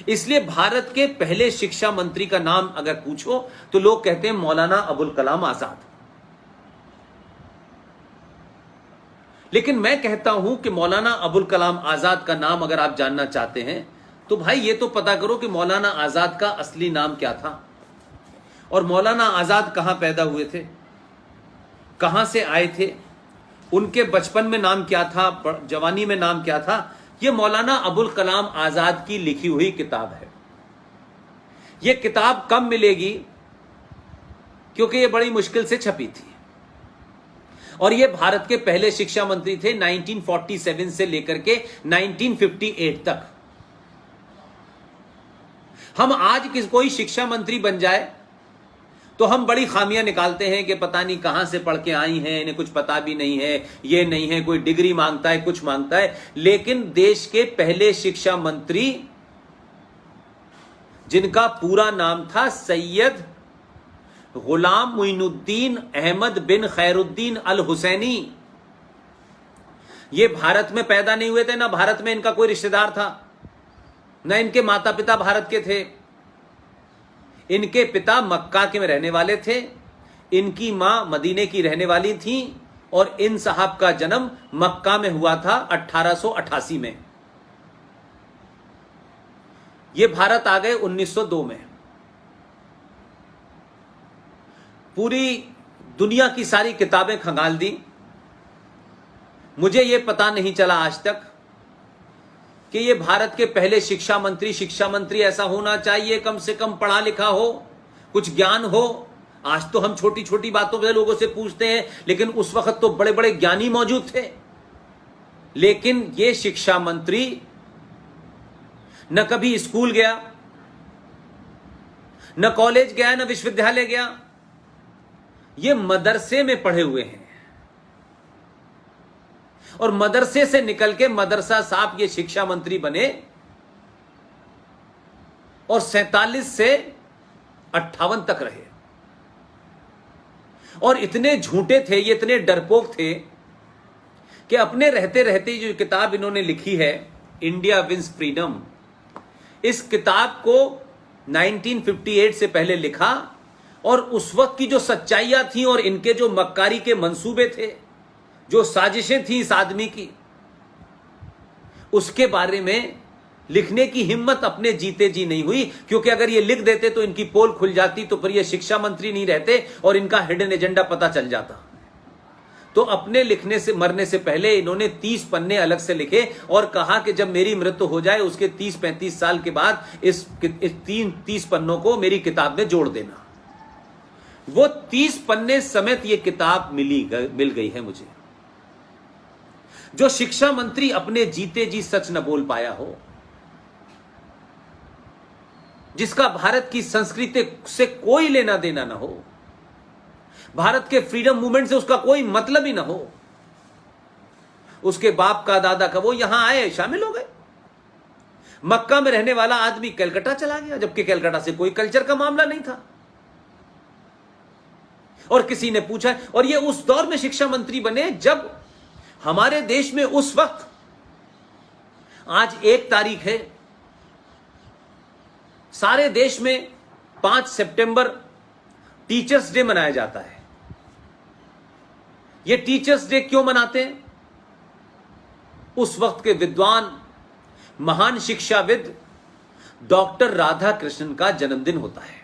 इसलिए भारत के पहले शिक्षा मंत्री का नाम अगर पूछो तो लोग कहते हैं मौलाना अबुल कलाम आजाद। लेकिन मैं कहता हूं कि मौलाना अबुल कलाम आजाद का नाम अगर आप जानना चाहते हैं तो भाई ये तो पता करो कि मौलाना आजाद का असली नाम क्या था और मौलाना आजाद कहां पैदा हुए थे, कहां से आए थे, उनके बचपन में नाम क्या था, जवानी में नाम क्या था। यह मौलाना अबुल कलाम आजाद की लिखी हुई किताब है। यह किताब कब मिलेगी, क्योंकि यह बड़ी मुश्किल से छपी थी और यह भारत के पहले शिक्षा मंत्री थे 1947 से लेकर के 1958 तक। हम आज कोई शिक्षा मंत्री बन जाए तो हम बड़ी खामियां निकालते हैं कि पता नहीं कहां से पढ़ के आई हैं, इन्हें कुछ पता भी नहीं है, ये नहीं है, कोई डिग्री मांगता है, कुछ मांगता है। लेकिन देश के पहले शिक्षा मंत्री जिनका पूरा नाम था सैयद गुलाम मुइनुद्दीन अहमद बिन खैरुद्दीन अल हुसैनी, ये भारत में पैदा नहीं हुए थे, ना भारत में इनका कोई रिश्तेदार था, ना इनके माता पिता भारत के थे। इनके पिता मक्का के में रहने वाले थे, इनकी मां मदीने की रहने वाली थी और इन साहब का जन्म मक्का में हुआ था 1888 में। ये भारत आ गए 1902 में। पूरी दुनिया की सारी किताबें खंगाल दी, मुझे यह पता नहीं चला आज तक कि ये भारत के पहले शिक्षा मंत्री ऐसा होना चाहिए कम से कम पढ़ा लिखा हो, कुछ ज्ञान हो। आज तो हम छोटी छोटी बातों पे लोगों से पूछते हैं, लेकिन उस वक्त तो बड़े बड़े ज्ञानी मौजूद थे। लेकिन ये शिक्षा मंत्री न कभी स्कूल गया, न कॉलेज गया, न विश्वविद्यालय गया, ये मदरसे में पढ़े हुए हैं और मदरसे से निकल के मदरसा साहब ये शिक्षा मंत्री बने और 47 से 58 तक रहे। और इतने झूठे थे, ये इतने डरपोक थे कि अपने रहते रहते जो किताब इन्होंने लिखी है इंडिया विंस फ्रीडम, इस किताब को 1958 से पहले लिखा और उस वक्त की जो सच्चाइयां थी और इनके जो मक्कारी के मंसूबे थे, जो साजिशें थी इस आदमी की, उसके बारे में लिखने की हिम्मत अपने जीते जी नहीं हुई। क्योंकि अगर ये लिख देते तो इनकी पोल खुल जाती, तो फिर ये शिक्षा मंत्री नहीं रहते और इनका हिडन एजेंडा पता चल जाता। तो अपने लिखने से मरने से पहले इन्होंने 30 पन्ने अलग से लिखे और कहा कि जब मेरी मृत्यु हो जाए उसके 30-35 साल के बाद इस 30 पन्नों को मेरी किताब में जोड़ देना। वो 30 पन्ने समेत ये किताब मिल गई है मुझे। जो शिक्षा मंत्री अपने जीते जी सच न बोल पाया हो, जिसका भारत की संस्कृति से कोई लेना देना ना हो, भारत के फ्रीडम मूवमेंट से उसका कोई मतलब ही ना हो, उसके बाप का दादा का, वो यहां आए शामिल हो गए। मक्का में रहने वाला आदमी कलकत्ता चला गया, जबकि कलकत्ता से कोई कल्चर का मामला नहीं था। और किसी ने पूछा, और ये उस दौर में शिक्षा मंत्री बने जब हमारे देश में उस वक्त, आज 1 तारीख है, सारे देश में 5 सितंबर टीचर्स डे मनाया जाता है। ये टीचर्स डे क्यों मनाते हैं? उस वक्त के विद्वान महान शिक्षाविद डॉक्टर राधा कृष्णन का जन्मदिन होता है।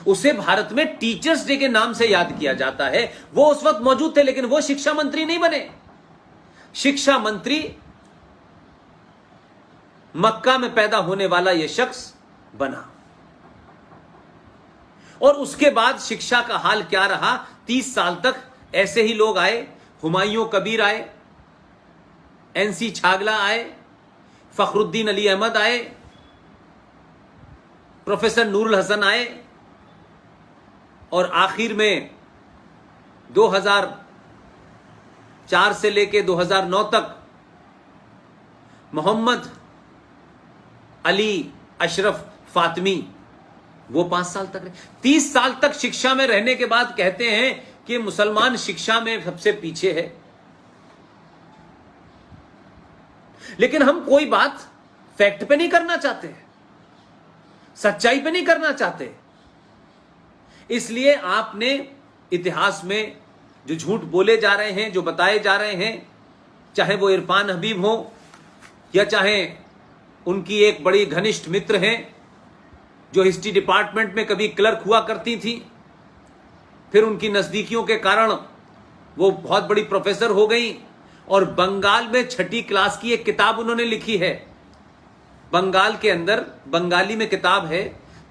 उसे भारत में टीचर्स डे के नाम से याद किया जाता है। वो उस वक्त मौजूद थे, लेकिन वो शिक्षा मंत्री नहीं बने। शिक्षा मंत्री मक्का में पैदा होने वाला यह शख्स बना। और उसके बाद शिक्षा का हाल क्या रहा? 30 साल तक ऐसे ही लोग आए। हुमायूं कबीर आए, एनसी छागला आए, फखरुद्दीन अली अहमद आए, प्रोफेसर नूरुल हसन आए और आखिर में 2004 से लेके 2009 तक मोहम्मद अली अशरफ फातिमी, वो 5 साल तक रहे। 30 साल तक शिक्षा में रहने के बाद कहते हैं कि मुसलमान शिक्षा में सबसे पीछे है। लेकिन हम कोई बात फैक्ट पे नहीं करना चाहते। सच्चाई पे नहीं करना चाहते। इसलिए आपने इतिहास में जो झूठ बोले जा रहे हैं, जो बताए जा रहे हैं, चाहे वो इरफान हबीब हो या चाहे उनकी एक बड़ी घनिष्ठ मित्र हैं जो हिस्ट्री डिपार्टमेंट में कभी क्लर्क हुआ करती थी, फिर उनकी नजदीकियों के कारण वो बहुत बड़ी प्रोफेसर हो गई और बंगाल में 6ठी क्लास की एक किताब उन्होंने लिखी है। बंगाल के अंदर बंगाली में किताब है,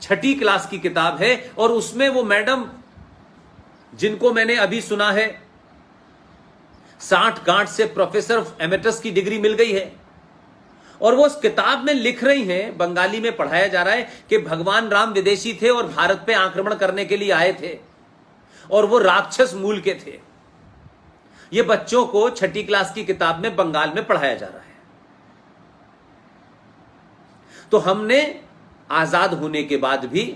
6ठी क्लास की किताब है, और उसमें वो मैडम जिनको मैंने अभी सुना है 60 गांठ से प्रोफेसर एमेरिटस की डिग्री मिल गई है, और वो उस किताब में लिख रही हैं, बंगाली में पढ़ाया जा रहा है कि भगवान राम विदेशी थे और भारत पे आक्रमण करने के लिए आए थे और वो राक्षस मूल के थे। ये बच्चों को 6ठी क्लास की किताब में बंगाल में पढ़ाया जा रहा है। तो हमने आजाद होने के बाद भी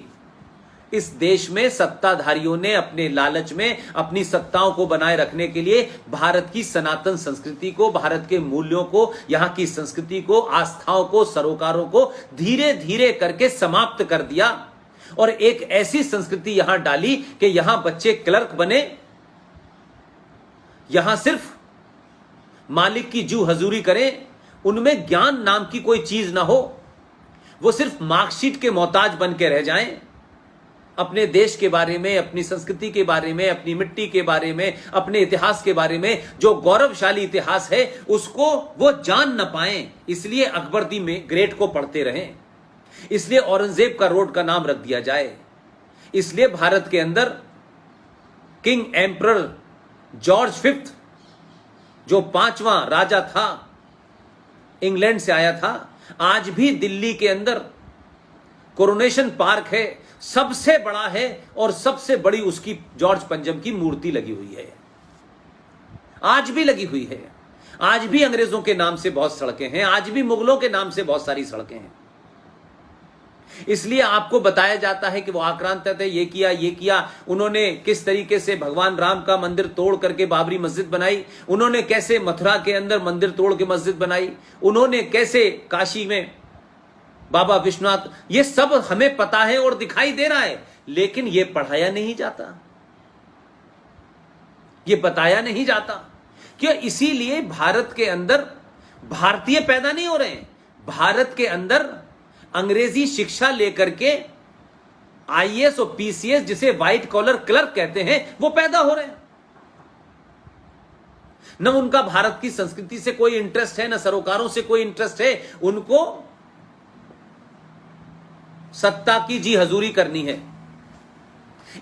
इस देश में सत्ताधारियों ने अपने लालच में अपनी सत्ताओं को बनाए रखने के लिए भारत की सनातन संस्कृति को, भारत के मूल्यों को, यहां की संस्कृति को, आस्थाओं को, सरोकारों को धीरे धीरे करके समाप्त कर दिया और एक ऐसी संस्कृति यहां डाली कि यहां बच्चे क्लर्क बने, यहां सिर्फ मालिक की जू हजूरी करें, उनमें ज्ञान नाम की कोई चीज ना हो, वो सिर्फ मार्कशीट के मोहताज बन के रह जाएं। अपने देश के बारे में, अपनी संस्कृति के बारे में, अपनी मिट्टी के बारे में, अपने इतिहास के बारे में, जो गौरवशाली इतिहास है उसको वो जान न पाएं। इसलिए अकबर दी में ग्रेट को पढ़ते रहें, इसलिए औरंगजेब का रोड का नाम रख दिया जाए, इसलिए भारत के अंदर किंग एम्परर जॉर्ज 5 जो 5वां राजा था, इंग्लैंड से आया था, आज भी दिल्ली के अंदर कोरोनेशन पार्क है, सबसे बड़ा है और सबसे बड़ी उसकी जॉर्ज पंजम की मूर्ति लगी हुई है, आज भी लगी हुई है। आज भी अंग्रेजों के नाम से बहुत सड़कें हैं, आज भी मुगलों के नाम से बहुत सारी सड़कें हैं। इसलिए आपको बताया जाता है कि वो आक्रांत थे, ये किया, उन्होंने किस तरीके से भगवान राम का मंदिर तोड़ करके बाबरी मस्जिद बनाई, उन्होंने कैसे मथुरा के अंदर मंदिर तोड़ के मस्जिद बनाई, उन्होंने कैसे काशी में बाबा विश्वनाथ, ये सब हमें पता है और दिखाई दे रहा है, लेकिन ये पढ़ाया नहीं जाता, ये बताया नहीं जाता। क्यों? इसीलिए भारत के अंदर भारतीय पैदा नहीं हो रहे हैं, भारत के अंदर अंग्रेजी शिक्षा लेकर के आईएएस और पीसीएस, जिसे व्हाइट कॉलर क्लर्क कहते हैं, वो पैदा हो रहे हैं। न उनका भारत की संस्कृति से कोई इंटरेस्ट है, न सरोकारों से कोई इंटरेस्ट है, उनको सत्ता की जी हजूरी करनी है।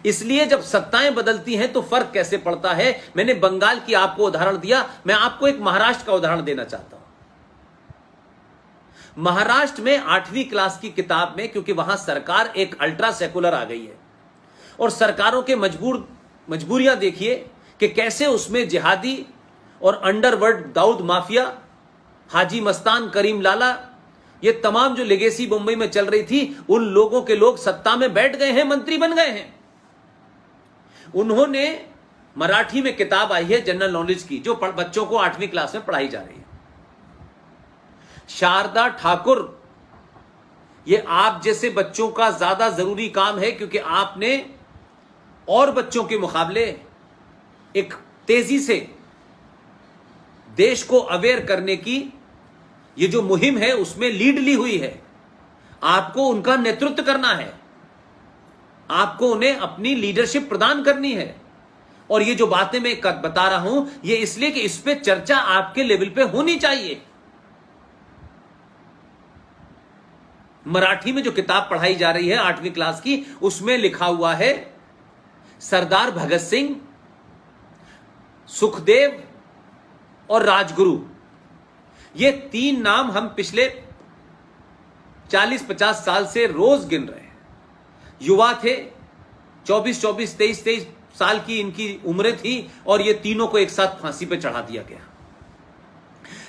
इसलिए जब सत्ताएं बदलती हैं तो फर्क कैसे पड़ता है। मैंने बंगाल की आपको उदाहरण दिया, मैं आपको एक महाराष्ट्र का उदाहरण देना चाहता हूं। महाराष्ट्र में 8वीं क्लास की किताब में, क्योंकि वहां सरकार एक अल्ट्रा सेकुलर आ गई है और सरकारों के मजबूरियां देखिए कि कैसे उसमें जिहादी और अंडरवर्ल्ड दाऊद माफिया, हाजी मस्तान, करीम लाला, ये तमाम जो लेगेसी मुंबई में चल रही थी, उन लोगों के लोग सत्ता में बैठ गए हैं, मंत्री बन गए हैं। उन्होंने मराठी में किताब आई है जनरल नॉलेज की, जो बच्चों को 8वीं क्लास में पढ़ाई जा रही है। शारदा ठाकुर, ये आप जैसे बच्चों का ज्यादा जरूरी काम है, क्योंकि आपने और बच्चों के मुकाबले एक तेजी से देश को अवेयर करने की ये जो मुहिम है उसमें लीड ली हुई है। आपको उनका नेतृत्व करना है, आपको उन्हें अपनी लीडरशिप प्रदान करनी है। और ये जो बातें मैं बता रहा हूं, ये इसलिए कि इस पे चर्चा आपके लेवल पे होनी चाहिए। मराठी में जो किताब पढ़ाई जा रही है 8वीं क्लास की, उसमें लिखा हुआ है सरदार भगत सिंह, सुखदेव और राजगुरु। ये 3 नाम हम पिछले 40-50 साल से रोज गिन रहे हैं। युवा थे, 24-24, 23-23 साल की इनकी उम्रें थी, और ये तीनों को एक साथ फांसी पे चढ़ा दिया गया।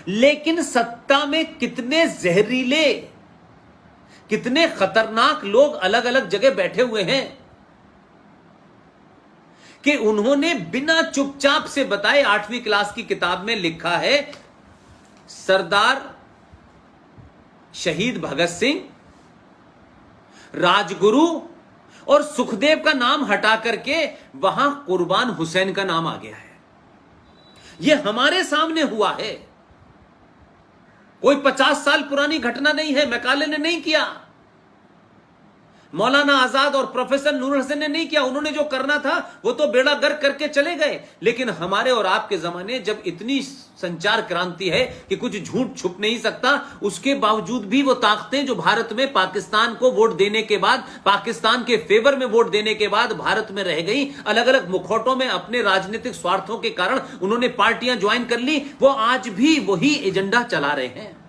लेकिन सत्ता में कितने जहरीले, कितने खतरनाक लोग अलग अलग जगह बैठे हुए हैं कि उन्होंने बिना चुपचाप से बताए 8वीं क्लास की किताब में लिखा है सरदार शहीद भगत सिंह, राजगुरु और सुखदेव का नाम हटा करके वहां कुर्बान हुसैन का नाम आ गया है। यह हमारे सामने हुआ है, कोई 50 साल पुरानी घटना नहीं है। मैकाले ने नहीं किया, मौलाना आजाद और प्रोफेसर नूर हसन ने नहीं किया। उन्होंने जो करना था वो तो बेड़ा गर्क करके चले गए। लेकिन हमारे और आपके जमाने जब इतनी संचार क्रांति है कि कुछ झूठ छुप नहीं सकता, उसके बावजूद भी वो ताकतें जो भारत में पाकिस्तान को वोट देने के बाद, पाकिस्तान के फेवर में वोट देने के बाद भारत में रह गई, अलग अलग मुखौटों में अपने राजनीतिक स्वार्थों के कारण उन्होंने पार्टियां ज्वाइन कर ली, वो आज भी वही एजेंडा चला रहे हैं।